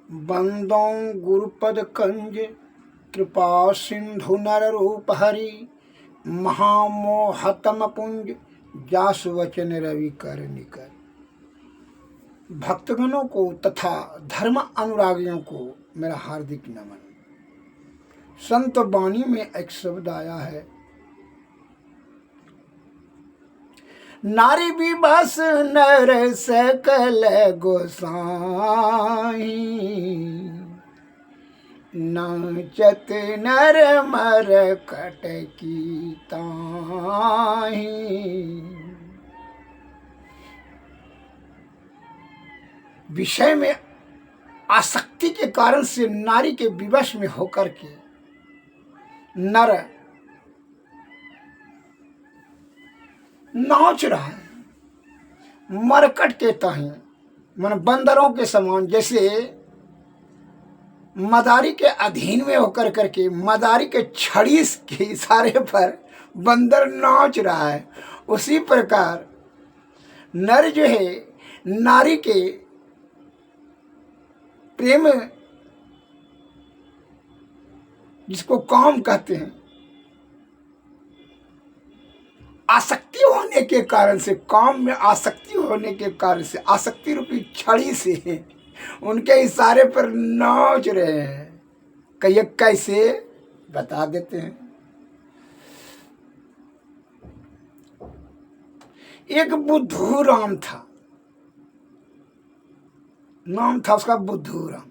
बंदों गुरुपद कंज कृपा सिंधु नर रूप हरि महामोहतम पुंज जासु वचन रवि कर निकर। भक्तगणों को तथा धर्म अनुरागियों को मेरा हार्दिक नमन। संत वाणी में एक शब्द आया है, नारी विवश नर सकल गोसाई, नाचत नर मर कट की ताही। विषय में आसक्ति के कारण से नारी के विवश में होकर के नर नाच रहा है, मरकट के ताही मन बंदरों के समान, जैसे मदारी के अधीन में होकर करके मदारी के छड़ी के इशारे पर बंदर नाच रहा है, उसी प्रकार नर जो है नारी के प्रेम, जिसको काम कहते हैं, आसक्ति होने के कारण से, काम में आसक्ति होने के कारण से, आसक्ति रूपी छड़ी से उनके इशारे पर नाच रहे हैं। कहिए कैसे, बता देते हैं। एक बुद्धू राम था, नाम था उसका बुद्धू राम।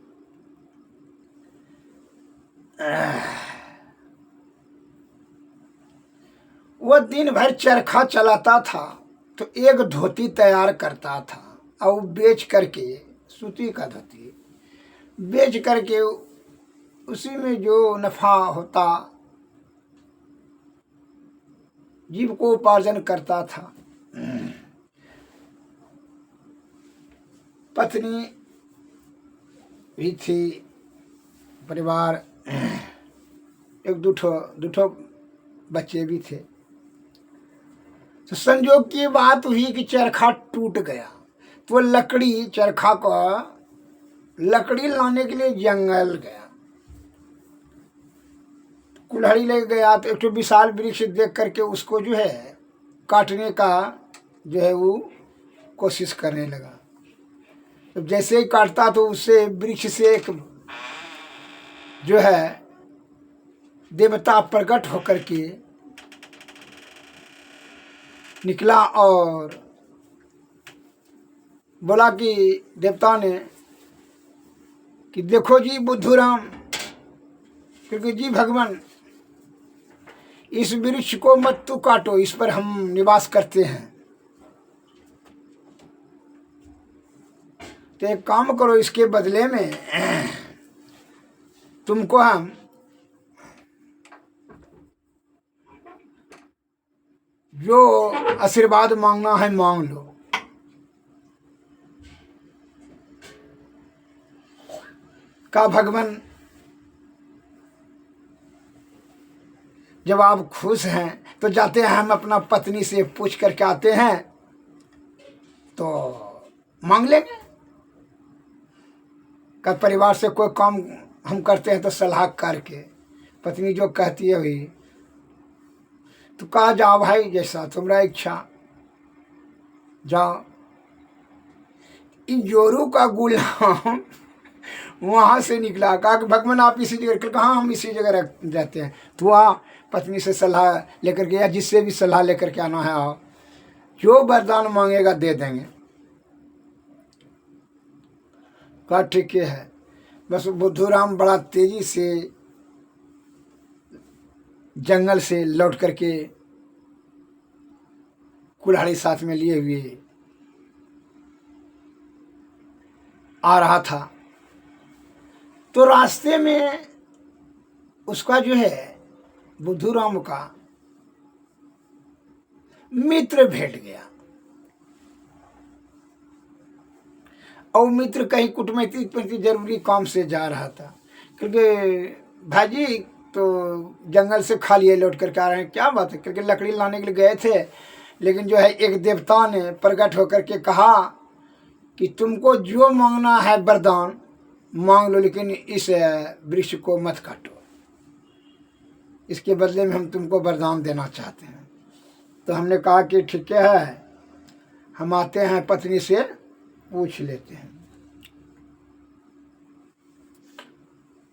वह दिन भर चरखा चलाता था तो एक धोती तैयार करता था और बेच करके, सूती का धोती बेच करके उसी में जो नफा होता जीव को उपार्जन करता था। पत्नी भी थी, परिवार, एक दो बच्चे भी थे। तो संजोग की बात हुई कि चरखा टूट गया, तो लकड़ी, चरखा को लकड़ी लाने के लिए जंगल गया। कुल्हाड़ी ले गया तो एक विशाल वृक्ष देख करके उसको जो है काटने का जो है वो कोशिश करने लगा। तो जैसे ही काटता तो उससे वृक्ष से एक जो है देवता प्रकट होकर के निकला और बोला कि देवता ने कि देखो जी बुद्धूराम, क्योंकि जी भगवान, इस वृक्ष को मत तू काटो, इस पर हम निवास करते हैं। तो एक काम करो, इसके बदले में तुमको हम जो आशीर्वाद मांगना है मांग लो। का भगवान, जब आप खुश हैं तो जाते हैं, हम अपना पत्नी से पूछ करके आते हैं तो मांग लेंगे। का परिवार से कोई काम हम करते हैं तो सलाह करके, पत्नी जो कहती है वही। तो कहा जाओ भाई, जैसा तुम्हारा इच्छा, जाओ। इन जोरू का गुलाम वहाँ से निकला, कहा कि भगवान आप इसी जगह, कहाँ हम इसी जगह रहते हैं। तो वहाँ पत्नी से सलाह लेकर के, या जिससे भी सलाह लेकर के आना है आओ, जो वरदान मांगेगा दे देंगे। कहा ठीक है। बस बुद्धूराम बड़ा तेजी से जंगल से लौट करके कुल्हाड़ी साथ में लिए हुए आ रहा था। तो रास्ते में उसका जो है बुद्धूराम का मित्र भेंट गया, और मित्र कहीं कूटनीतिक जरूरी काम से जा रहा था। क्योंकि भाजी तो जंगल से खा लिए लौट करके आ रहे हैं, क्या बात है, क्योंकि लकड़ी लाने के लिए गए थे। लेकिन जो है एक देवता ने प्रकट होकर के कहा कि तुमको जो मांगना है वरदान मांग लो, लेकिन इस वृक्ष को मत काटो, इसके बदले में हम तुमको वरदान देना चाहते हैं। तो हमने कहा कि ठीक है, हम आते हैं, पत्नी से पूछ लेते हैं।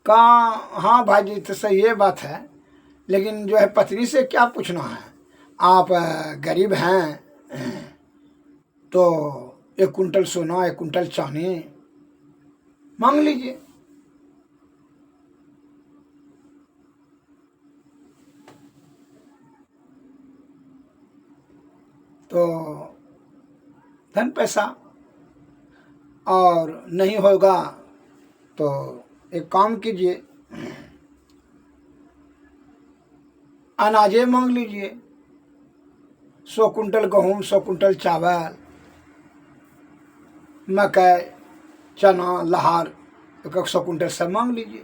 कहा हाँ भाई जी, तो सही ये बात है, लेकिन जो है पत्नी से क्या पूछना है, आप गरीब हैं तो 1 कुंटल सोना, 1 कुंटल चांदी मांग लीजिए। तो धन पैसा, और नहीं होगा तो एक काम कीजिए, अनाजे मांग लीजिए, 100 कुंटल गेहूँ, 100 कुंटल चावल, मकई, चना, लहार, 100 कुंटल सब मांग लीजिए।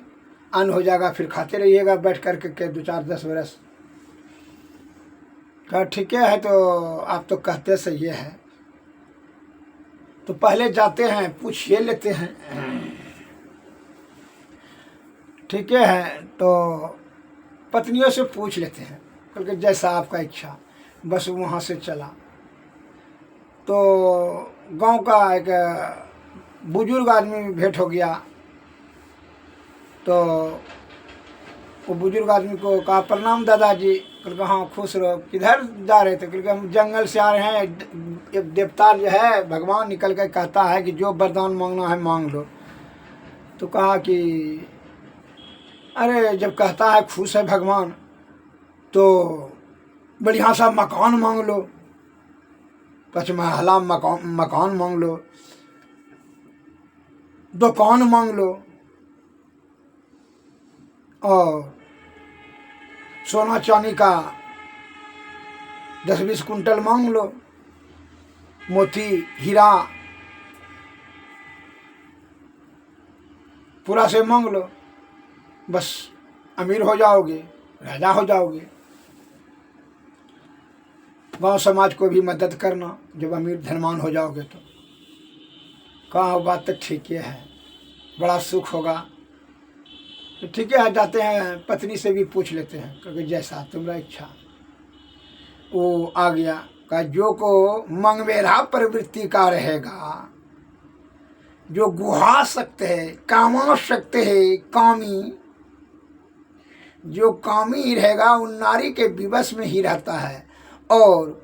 अन्न हो जाएगा, फिर खाते रहिएगा बैठ कर के 2, 4, 10 बरस। कहा ठीक है, तो आप तो कहते सही है, तो पहले जाते हैं, पूछ ये लेते हैं। ठीक है, तो पत्नियों से पूछ लेते हैं, क्योंकि जैसा आपका इच्छा। बस वहाँ से चला तो गांव का एक बुजुर्ग आदमी भेंट हो गया। तो वो बुजुर्ग आदमी को कहा प्रणाम दादाजी। क्योंकि हाँ खुश रहो, किधर जा रहे थे? क्योंकि हम जंगल से आ रहे हैं, एक देवता जो है भगवान निकल कर कहता है कि जो वरदान मांगना है मांग लो। तो कहा कि अरे जब कहता है खुश है भगवान, तो बढ़िया सा मकान मांग लो, 5 महला मकान मांग लो, दुकान मांग लो, और सोना चांदी का 10-20 कुंटल मांग लो, मोती हीरा पूरा से मांग लो, बस अमीर हो जाओगे, राजा हो जाओगे। गांव समाज को भी मदद करना जब अमीर धनवान हो जाओगे तो। कहा बात तो ठीक है, बड़ा सुख होगा। तो ठीक है, जाते हैं, पत्नी से भी पूछ लेते हैं, क्योंकि जैसा तुम्हारा इच्छा। वो आ गया, कहा जो को मंगवेरा प्रवृत्ति का रहेगा, जो गुहा सकते है, कामा सकते है, कामी, जो कामी ही रहेगा उन नारी के विवश में ही रहता है। और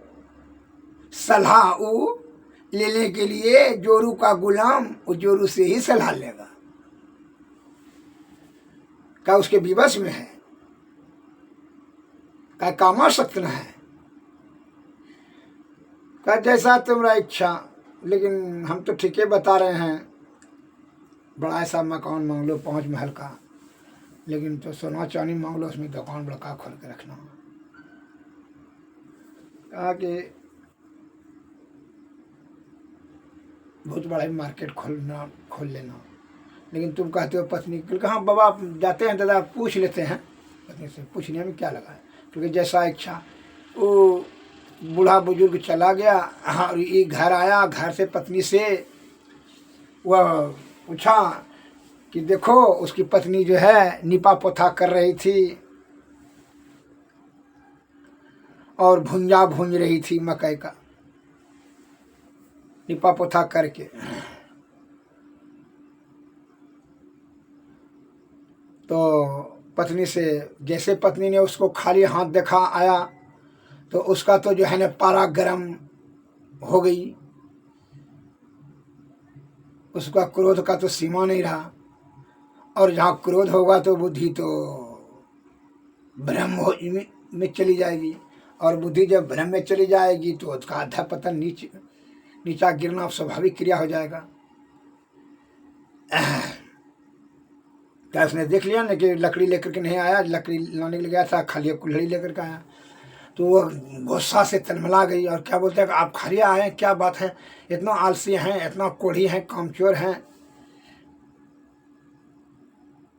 सलाह वो लेने के लिए जोरू का गुलाम, वो जोरू से ही सलाह लेगा, का उसके विवश में है, का कामा सकते है, का जैसा तुम्हारा इच्छा। लेकिन हम तो ठीक है बता रहे हैं, बड़ा ऐसा मकान मांग लो 5 महल का, लेकिन तो सोना चांदी मांग लो, उसमें दुकान बड़का खोल के रखना। कहा कि बहुत बड़ा मार्केट खोल लेना। लेकिन तुम कहते हो पत्नी, क्योंकि हाँ बाबा जाते हैं दादा, पूछ लेते हैं, पत्नी से पूछने में क्या लगा है, क्योंकि जैसा इच्छा। वो बूढ़ा बुजुर्ग चला गया, हाँ, ये घर आया, घर से पत्नी से वह पूछा कि देखो उसकी पत्नी जो है निपा पोथा कर रही थी और भुंजा भूंज रही थी मकई का, निपा पोथा करके। तो पत्नी से, जैसे पत्नी ने उसको खाली हाथ देखा आया, तो उसका तो जो है ना पारा गरम हो गई, उसका क्रोध का तो सीमा नहीं रहा। और जहाँ क्रोध होगा तो बुद्धि तो भ्रम में चली जाएगी, और बुद्धि जब भ्रम में चली जाएगी तो उसका आधा पतन नीचा गिरना स्वाभाविक क्रिया हो जाएगा। क्या उसने देख लिया ना कि लकड़ी लेकर के नहीं आया, लकड़ी लाने के लिए गया था, खाली कुल्हड़ी लेकर के आया। तो वह गुस्सा से तलमला गई और क्या बोलते हैं कि आप खाली आए, क्या बात है, इतना आलसी हैं, इतना कोढ़ी हैं, कामचोर हैं।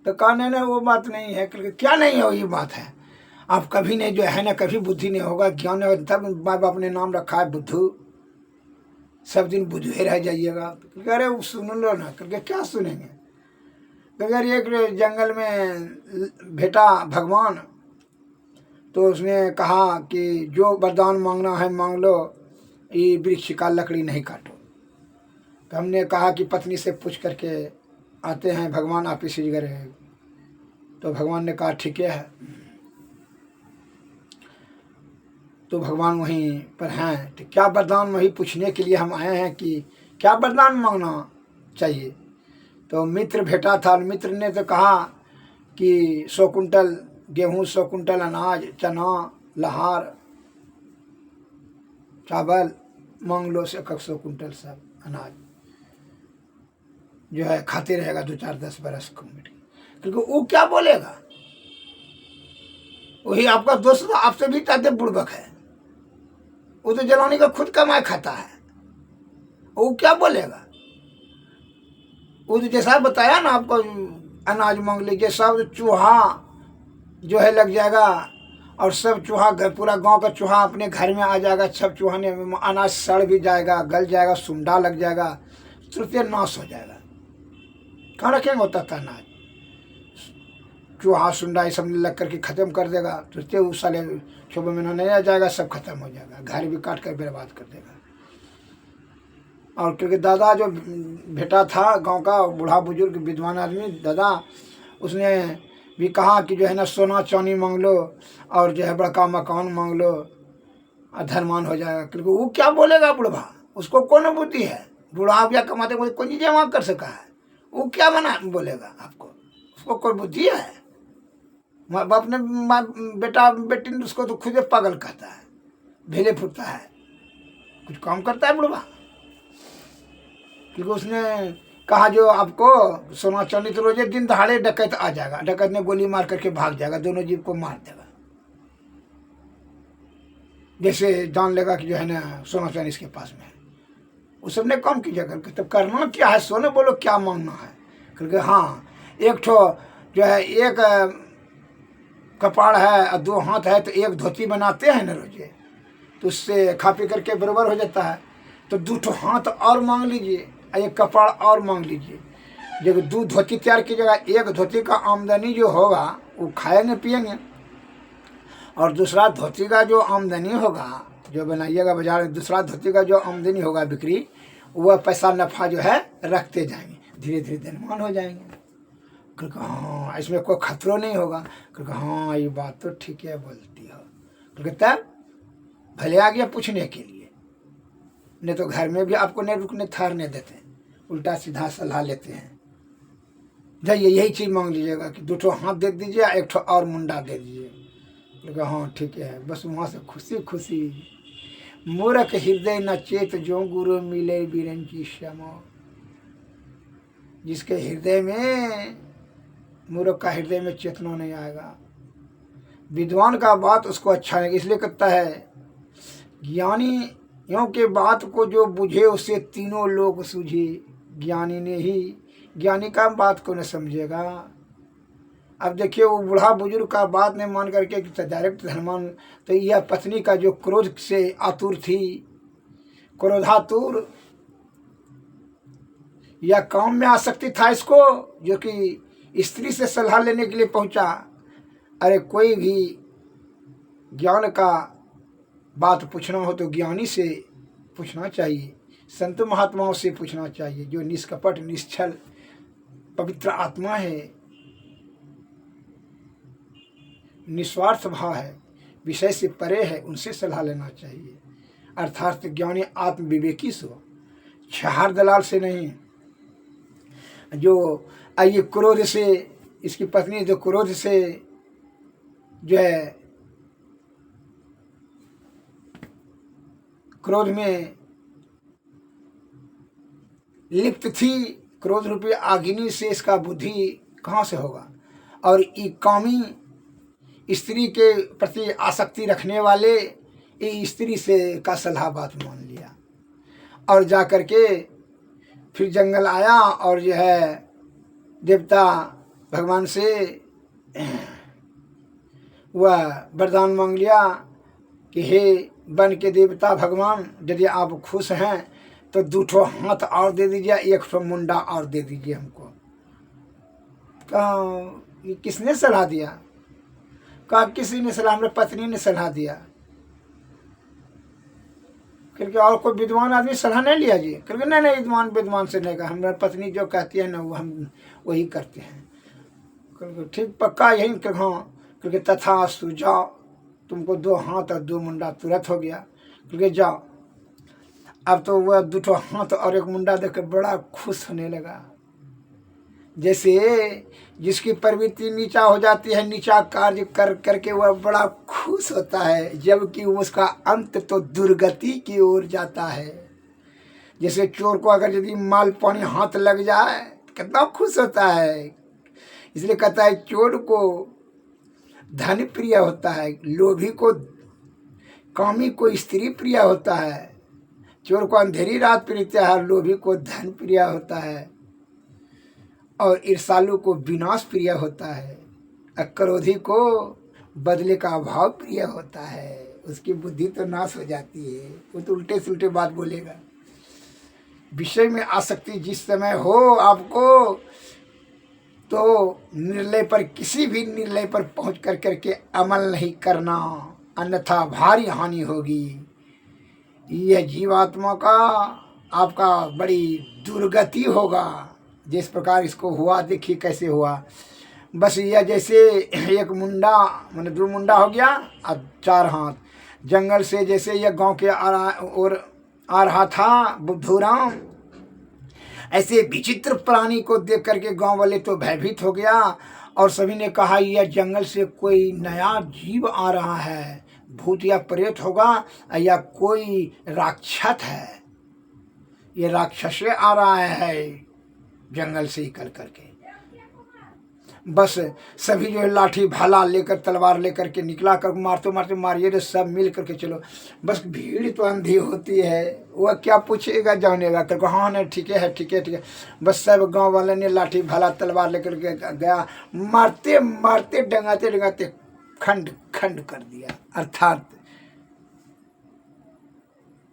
तो कहा नहीं वो बात नहीं है। क्योंकि क्या नहीं है, वही बात है, आप कभी नहीं जो है ना, कभी बुद्धि नहीं होगा, ज्ञान है, तब माँ बाप ने नाम रखा है बुद्धू, सब दिन बुद्धू रह जाइएगा। अरे सुन लो ना, करके क्या सुनेंगे, अगर एक जंगल में भेटा भगवान, तो उसने कहा कि जो वरदान मांगना है मांग लो, ये वृक्ष का लकड़ी नहीं काटो। तो हमने कहा कि पत्नी से पूछ करके आते हैं, भगवान आप इसी जगह रहे। तो भगवान ने कहा ठीक है। तो भगवान वहीं पर हैं। तो क्या वरदान, वही पूछने के लिए हम आए हैं कि क्या वरदान मांगना चाहिए। तो मित्र भेटा था, मित्र ने तो कहा कि 100 कुंटल गेहूँ, 100 कुंटल अनाज, चना, लहार, चावल मांग लो, से 100 कुंटल सब अनाज जो है खाते रहेगा 2-4-10 बरस कम्प्लीट। क्योंकि वो क्या बोलेगा, वही आपका दोस्त आपसे भी ज्यादा बुड़बक है, वो तो जलाने का खुद कमाए खाता है, वो क्या बोलेगा। वो तो जैसा बताया ना आपको, अनाज मांग लीजिए, सब चूहा जो है लग जाएगा, और सब चूहा पूरा गांव का चूहा अपने घर में आ जाएगा, सब चूहा ने अनाज सड़ भी जाएगा, गल जाएगा, सुंडा लग जाएगा, तुरंत नाश हो जाएगा। कहाँ रखेंगे होता था अनाज, चूहा सुंडा ये सब लग करके खत्म कर देगा, तुरंत उस साले 6 महीना नहीं आ जाएगा, सब खत्म हो जाएगा, घर भी काट कर बर्बाद कर देगा। और क्योंकि दादा जो बेटा था गांव का, बूढ़ा बुजुर्ग विद्वान आदमी दादा, उसने भी कहा कि जो है ना सोना चांदी मांग लो, और जो है बड़का मकान मांग लो, धनवान हो जाएगा। क्योंकि वो क्या बोलेगा बुढ़वा, उसको कौन बुद्धि है, बूढ़ा क्या कमाते कोई चीजें वहाँ कर सका है, वो क्या बना बोलेगा आपको, उसको कोई बुद्धि है। अपने बेटा बेटी उसको तो खुद पागल कहता है, भेले फुटता है, कुछ काम करता है बुढ़वा। क्योंकि उसने कहा जो आपको सोना चांदी तो रोजे दिन दहाड़े डकैत आ जाएगा, डकैत ने गोली मार करके भाग जाएगा, दोनों जीव को मार देगा। जैसे जान लेगा कि जो है ना सोना चांदी इसके पास में है, उस सबने कम कीजिए करके। तब करना क्या है, सोने बोलो क्या मांगना है। क्योंकि हाँ, एक ठो जो है, एक कपाड़ है और 2 हाथ है, तो एक धोती बनाते हैं ना रोजे, तो उससे खा पी करके बराबर हो जाता है। तो 2 ठो हाथ और मांग लीजिए, एक कपाड़ और मांग लीजिए। जब 2 धोती तैयार कीजिएगा, एक धोती का आमदनी जो होगा वो खाएंगे पिएंगे, और दूसरा धोती का जो आमदनी होगा जो बनाइएगा बाजार में, दूसरा धोती का जो आमदनी होगा बिक्री, वह पैसा नफा जो है रखते जाएंगे, धीरे धीरे धनवान हो जाएंगे। क्योंकि हाँ इसमें कोई खतरा नहीं होगा। क्योंकि हाँ ये बात तो ठीक है बोलती हो। क्योंकि तब भले आ गया पूछने के लिए, नहीं तो घर में भी आपको नहीं रुकने ठहरने देते, उल्टा सीधा सलाह लेते हैं। जाइए यही चीज़ मांग लीजिएगा कि 2 ठो हाथ दे दीजिए, 1 ठो और मुंडा दे दीजिए। क्योंकि हाँ ठीक है, बस वहाँ से खुशी खुशी। मूर्ख हृदय न चेत जो गुरु मिले बीरन की क्षमा। जिसके हृदय में, मूर्ख का हृदय में चेतना नहीं आएगा, विद्वान का बात उसको अच्छा नहीं, इसलिए कहता है ज्ञानियों के बात को जो बुझे उसे तीनों लोग सूझे। ज्ञानी ने ही, ज्ञानी का बात को न समझेगा। अब देखिए वो बूढ़ा बुजुर्ग का बात नहीं मान करके डायरेक्ट धनवान। तो यह पत्नी का जो क्रोध से आतुर थी, क्रोधातुर, या काम में आसक्ति था इसको, जो कि स्त्री से सलाह लेने के लिए पहुंचा। अरे कोई भी ज्ञान का बात पूछना हो तो ज्ञानी से पूछना चाहिए, संत महात्माओं से पूछना चाहिए, जो निष्कपट निश्चल पवित्र आत्मा है, निस्वार्थ भाव है, विषय से परे है, उनसे सलाह लेना चाहिए। अर्थात ज्ञानी आत्म विवेकी से, छहार दलाल से नहीं। जो ये क्रोध से, इसकी पत्नी जो क्रोध से जो है क्रोध में लिप्त थी, क्रोध रूपी आगिनी से इसका बुद्धि कहाँ से होगा। और ये कामी स्त्री के प्रति आसक्ति रखने वाले ये स्त्री से का सलाह बात मान लिया, और जा कर के फिर जंगल आया, और जो है देवता भगवान से वह वरदान मांग लिया कि हे बन के देवता भगवान, यदि आप खुश हैं तो 2 ठो हाथ और दे दीजिए, 1 ठो मुंडा और दे दीजिए हमको। कहा ये किसने सलाह दिया? कहा किसी ने सलाह, मेरी पत्नी ने सलाह दिया। क्योंकि और कोई विद्वान आदमी सलाह नहीं लिया जी? क्योंकि नहीं नहीं, विद्वान से नहीं कहा, हमारी पत्नी जो कहती है ना वो हम वही करते हैं। क्योंकि ठीक पक्का यही? हाँ। क्योंकि तथास्तु, जाओ, तुमको 2 हाथ और 2 मुंडा तुरंत हो गया। क्योंकि जाओ। अब तो वह 2 हाथ और 1 मुंडा देखकर बड़ा खुश होने लगा। जैसे जिसकी प्रवृत्ति नीचा हो जाती है, नीचा कार्य कर करके वह बड़ा खुश होता है, जबकि उसका अंत तो दुर्गति की ओर जाता है। जैसे चोर को अगर यदि माल पानी हाथ लग जाए कितना खुश होता है। इसलिए कहता है चोर को धन प्रिय होता है, लोभी को, कामी को स्त्री प्रिय होता है, चोर को अंधेरी रात प्रिय है, लोभी को धन प्रिय होता है, और ईर्षालु को विनाश प्रिय होता है, क्रोधी को बदले का अभाव प्रिय होता है। उसकी बुद्धि तो नाश हो जाती है, वो तो उल्टे सुलटे बात बोलेगा। विषय में आसक्ति जिस समय हो आपको, तो निर्णय पर, किसी भी निर्णय पर पहुंच कर करके अमल नहीं करना, अन्यथा भारी हानि होगी। यह जीवात्मा का आपका बड़ी दुर्गति होगा। जिस प्रकार इसको हुआ, देखिए कैसे हुआ। बस यह जैसे एक मुंडा मैंने 2 मुंडा हो गया और 4 हाथ। जंगल से जैसे यह गांव के और आ रहा था बुद्धूराम, ऐसे विचित्र प्राणी को देख करके गांव वाले तो भयभीत हो गया, और सभी ने कहा यह जंगल से कोई नया जीव आ रहा है, भूत या प्रेत होगा या कोई राक्षस है, ये राक्षस आ रहा है जंगल से निकल करके। बस सभी जो है लाठी भाला लेकर, तलवार लेकर के निकला कर, मारते मारते मारिए रे सब मिल करके चलो। बस भीड़ तो अंधी होती है, वह क्या पूछेगा जानेगा कर, हाँ नहीं ठीक है ठीक है ठीक है। बस सब गांव वाले ने लाठी भाला तलवार लेकर के गया, मारते मारते डंगाते डंगाते खंड खंड कर दिया, अर्थात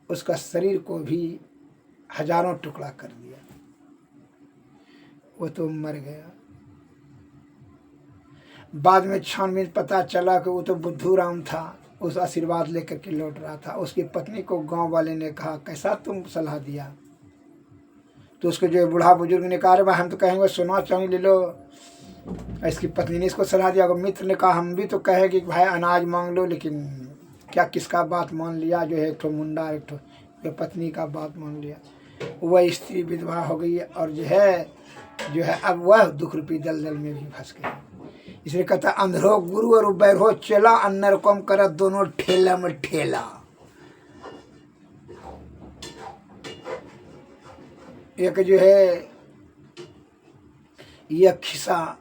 उसका शरीर को भी हजारों टुकड़ा कर दिया, वो तो मर गया। बाद में छानबीन पता चला कि वो तो बुद्धूराम था, उस आशीर्वाद लेकर के लौट रहा था। उसकी पत्नी को गांव वाले ने कहा कैसा तुम सलाह दिया? तो उसके जो बूढ़ा बुजुर्ग ने कहा अरे भाई हम तो कहेंगे सोना चांदी ले लो। इसकी पत्नी ने इसको सलाह दिया। मित्र ने कहा हम भी तो कहेंगे कि भाई अनाज मांग लो, लेकिन क्या किसका बात मान लिया? जो है एक ठो मुंडा, एक ठो पत्नी का बात मान लिया। वह स्त्री विधवा हो गई और जो है अब वह दुख रूपी दलदल में भी फंस गई। इसलिए कहता अंधरो गुरु और बैरो चेला, अन्नर कम कर दोनों ठेला में ठेला। एक जो है यह खिस्सा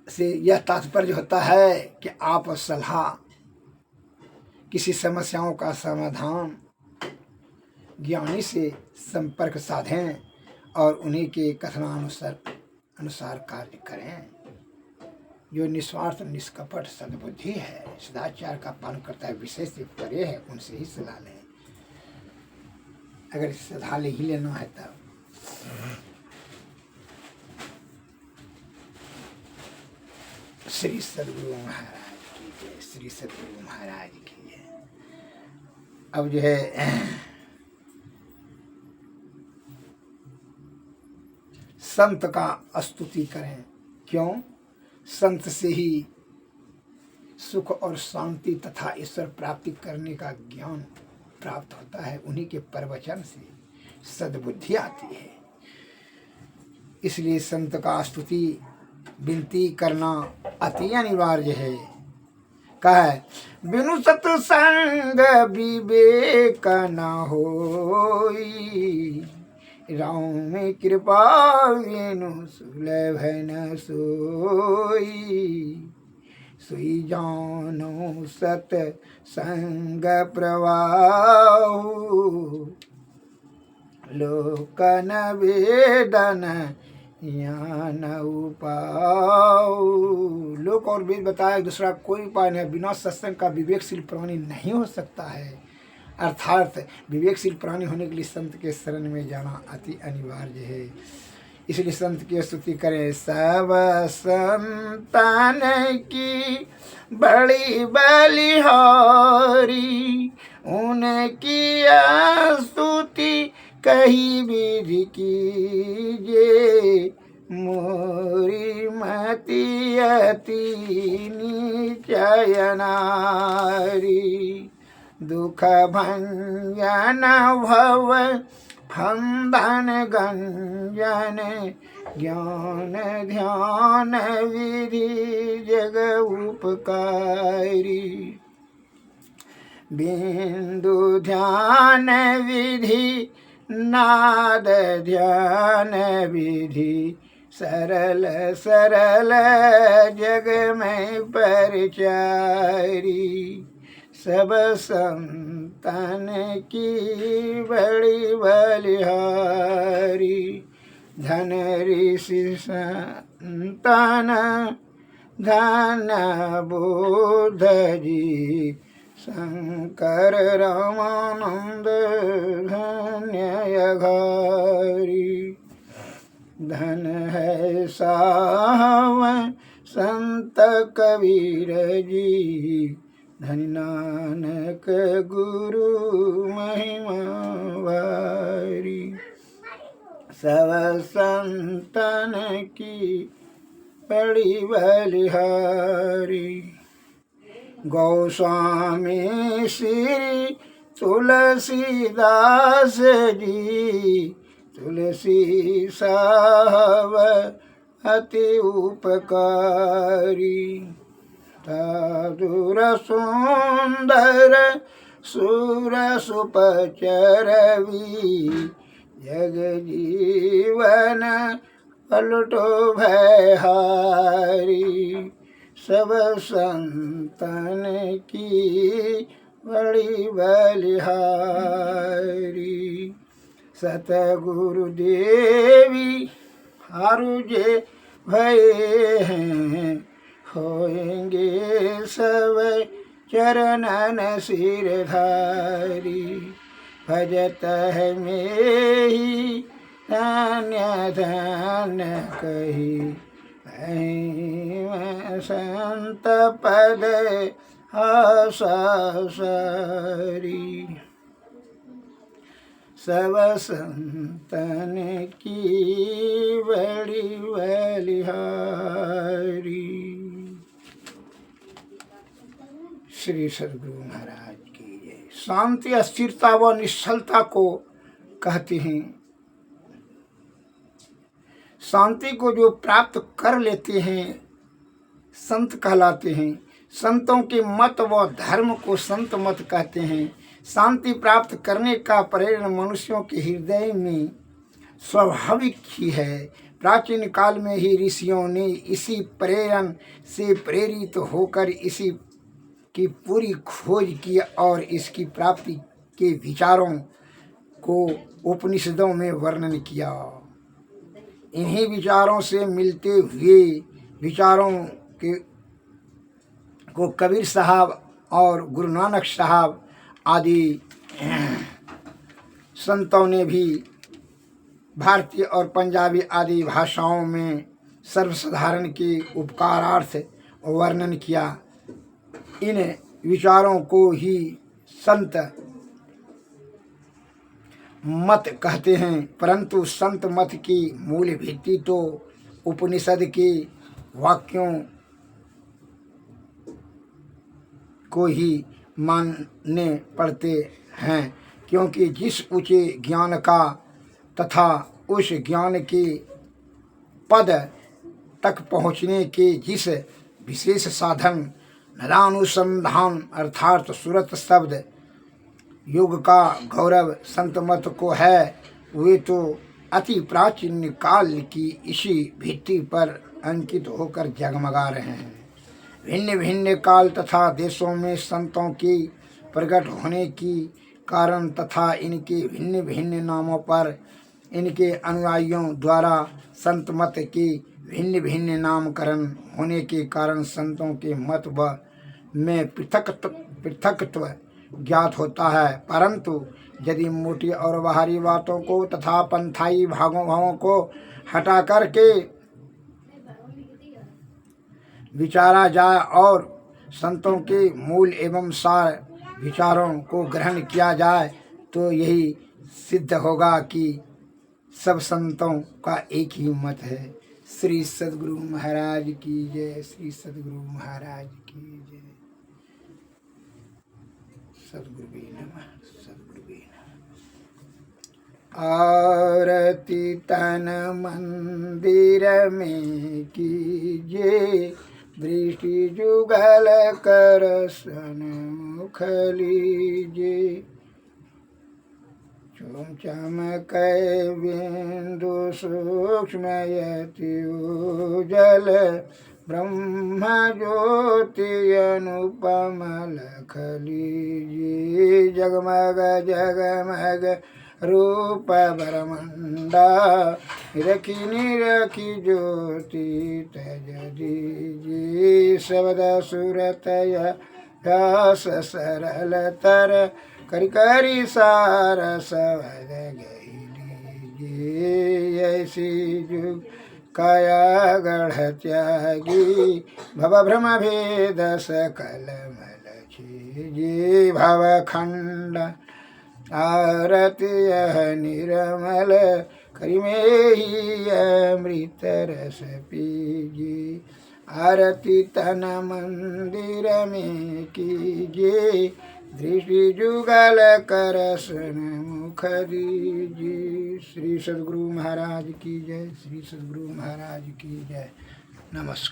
से यह तात्पर्य होता है कि आप सलाह, किसी समस्याओं का समाधान ज्ञानी से संपर्क साधें और उन्हीं के कथनानुसार कार्य करें। जो निस्वार्थ निष्कपट सद्बुद्धि है, सदाचार का पालन करता है, विषय से परे है, उनसे ही सलाह लें। अगर सलाह ले ही लेना है तब। श्री सद्गुरु महाराज की जय, श्री सद्गुरु महाराज की जय। अब जो है संत का स्तुति करें। क्यों? संत से ही सुख और शांति तथा ईश्वर प्राप्ति करने का ज्ञान प्राप्त होता है। उन्हीं के प्रवचन से सद्बुद्धि आती है। इसलिए संत का स्तुति विनती करना अति अनिवार्य है। कहा है बिनु सत्संग विवेक न होई, राम कृपा बिनु सुलभ न सोई, सोई जानो सत संग प्रवाहु, लोकन वेदन ज्ञान उपाय। लोक और वेद बताया दूसरा कोई उपाय नहीं। बिना सत्संग का विवेकशील प्राणी नहीं हो सकता है। अर्थात विवेकशील प्राणी होने के लिए संत के शरण में जाना अति अनिवार्य है। इसलिए संत की स्तुति करें। सब संतन की बड़ी बलिहारी, उनकी स्तुति कही विधि कीजिए। मोरी मति अति नीचय नारी, दुख भंजन भव फंदन गंजन, ज्ञान ध्यान विधि जग उपकारी। बिंदु ध्यान विधि नाद ध्यान विधि, सरल सरल जग में परिचारी। सब संतन की बड़ी बलिहारी, धन ऋषि संतन धन बुद्ध जी, शंकर रामानंद धन्य घारी। धन है सावन संत कबीर जी, धन नानक गुरु महिमा वारी। सब संतन की बड़ी बलिहारी। गोस्वामी श्री तुलसीदास जी, तुलसी साहब अति उपकारी। साधुर सुंदर सुर सुपचरवी, जग जीवन पलटो भयहारी। सब संतन की बड़ी बलिहारी। सतगुरु देवी हारु जे भये हैं, होएंगे सब चरणन सिरधारी। भजत है मेही धन्य धन्य कही, संत पद आसारी। सब संतन की बड़ी बलिहारी। श्री सद्गुरु महाराज की जय। शांति अस्थिरता व निश्चलता को कहते हैं। शांति को जो प्राप्त कर लेते हैं संत कहलाते हैं। संतों के मत व धर्म को संत मत कहते हैं। शांति प्राप्त करने का प्रेरण मनुष्यों के हृदय में स्वाभाविक ही है। प्राचीन काल में ही ऋषियों ने इसी प्रेरण से प्रेरित होकर इसी की पूरी खोज की और इसकी प्राप्ति के विचारों को उपनिषदों में वर्णन किया। इन्हीं विचारों से मिलते हुए विचारों को कबीर साहब और गुरु नानक साहब आदि संतों ने भी भारतीय और पंजाबी आदि भाषाओं में सर्वसाधारण के उपकारार्थ वर्णन किया। इन विचारों को ही संत मत कहते हैं, परंतु संत मत की मूल भित्ति तो उपनिषद के वाक्यों को ही मानने पड़ते हैं, क्योंकि जिस ऊंचे ज्ञान का तथा उस ज्ञान के पद तक पहुँचने के जिस विशेष साधन नरानुसंधान अर्थात सुरत शब्द युग का गौरव संत मत को है, वे तो अति प्राचीन काल की इसी भित्ति पर अंकित होकर जगमगा रहे हैं। भिन्न भिन्न काल तथा देशों में संतों के प्रकट होने की कारण तथा इनके भिन्न भिन्न नामों पर इनके अनुयायियों द्वारा संत मत के भिन्न भिन्न नामकरण होने के कारण संतों के मत व में पृथकत्व ज्ञात होता है, परंतु यदि मोटी और बाहरी बातों को तथा पंथाई भावों को हटा करके विचारा जाए और संतों के मूल एवं सार विचारों को ग्रहण किया जाए तो यही सिद्ध होगा कि सब संतों का एक ही मत है। श्री सद्गुरु महाराज की जय। श्री सद्गुरु महाराज की जय। सद्गुरु नमः। सद्गुरु नमः। आरती तन मंदिर में कीजिए, दृष्टि जुगल कर सन्मुख लीजिए। चमक बिंदु सूक्ष्म यति उजल, ब्रह्म ज्योति अनुपम लख लीजिए। जगमग जगमग रूप ब्रह्मंडा, निरखी निरखी ज्योति तज दीजिए। शब्द सुरत व्यास सरल तर, करी करी सार सवद गई लीजिए। ऐसी जुग काया गढ़ त्यागी, भव भ्रम भेद सकल मल छीजी। भव खंड आरती यह निर्मल, करी में ही अमृत रस पीजी। आरती तन मंदिर में कीजिए, दृष्टि जुगल कर सन्मुख दीजिए। श्री सद्गुरु महाराज की जय। श्री सद्गुरु महाराज की जय। नमस्कार।